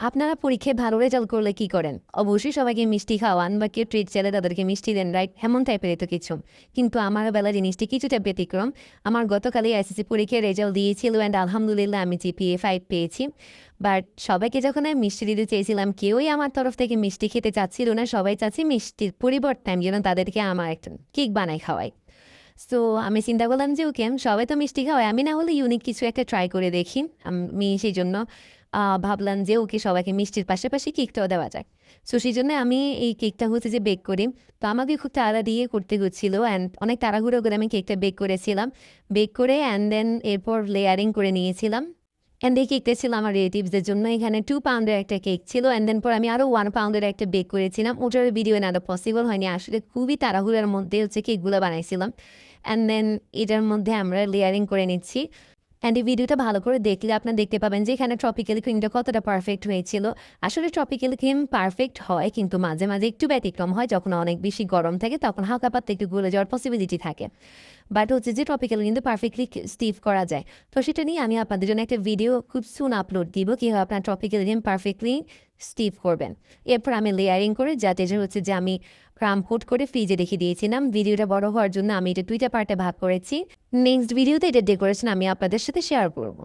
আপনারা পরীক্ষায় ভালো রেজাল্ট করলে কি করেন? অবশ্যই সবাইকে মিষ্টি খাওয়ান বা কেউ ট্রিট চাইলে তাদেরকে মিষ্টি দেন, রাইট? এমন টাইপেরই তো কিছু। কিন্তু আমার বেলা জিনিসটি কিছুটা ব্যতিক্রম। আমার গতকালই এসএসসি পরীক্ষার রেজাল্ট দিয়েছিল অ্যান্ড আলহামদুলিল্লাহ আমি জিপিএ 5 পেয়েছি। বাট সবাইকে যখন আমি মিষ্টি দিতে চেয়েছিলাম, কেউই আমার তরফ থেকে মিষ্টি খেতে চাচ্ছিল না। সবাই চাচ্ছি মিষ্টির পরিবর্তে আমি যেন তাদেরকে আমার একটা কেক বানাই খাওয়াই। সো আমি চিন্তা করলাম যে ওকে সবাই তো মিষ্টি খাওয়ায়, আমি না হলে ইউনিক কিছু একটা ট্রাই করে দেখি। আমি সেই জন্য ভাবলাম যে ওকে সবাইকে মিষ্টির পাশাপাশি কেকটাও দেওয়া যায়। সো সেই জন্য আমি এই কেকটা হচ্ছে যে বেক করি। তো আমাকে খুব তাড়া দিয়ে করতে হচ্ছিল অ্যান্ড অনেক তাড়াহুড়ো করে আমি কেকটা বেক করেছিলাম। বেক করে অ্যান্ড দেন এরপর লেয়ারিং করে নিয়েছিলাম। অ্যান্ড এই কেকটা ছিল আমার রিলেটিভসদের জন্য। এখানে 2 পাউন্ডের একটা কেক ছিল অ্যান্ড দেন পর আমি আরও 1 পাউন্ডের একটা বেক করেছিলাম। ওটার ভিডিও নেওয়া পসিবল হয়নি। আসলে খুবই তাড়াহুড়োর মধ্যে হচ্ছে কেকগুলো বানাইছিলাম। অ্যান্ড দেন এটার মধ্যে আমরা লেয়ারিং করে নিচ্ছি। অ্যান্ড এই ভিডিওটা ভালো করে দেখলে আপনারা দেখতে পাবেন যে এখানে ট্রপিক্যাল ক্রিমটা কতটা পারফেক্ট হয়েছিল। আসলে ট্রপিক্যাল ক্রিম পারফেক্ট হয়, কিন্তু মাঝে মাঝে একটু ব্যতিক্রম হয়। যখন অনেক বেশি গরম থাকে তখন হালকা পাতলা একটু গলে যাওয়ার পসিবিলিটি থাকে। বাট হচ্ছে যে টপিক্যাল কিন্তু পারফেক্টলি স্টিভ করা যায়। তো সেটা নিয়ে আমি আপনাদের জন্য একটা ভিডিও খুব সুন আপলোড দিব, কীভাবে আপনার টপিক্যাল ক্রিম পারফেক্টলি স্টিভ করবেন। এরপর আমি লেয়ারিং করে যাতে যে হচ্ছে যে আমি ক্রাম কোট করে ফ্রিজে রেখে দিয়েছিলাম। ভিডিওটা বড় হওয়ার জন্য আমি এটা 2টা পার্টে ভাগ করেছি। নেক্সট ভিডিওতে এটা ডেকোরেশন আমি আপনাদের সাথে শেয়ার করব।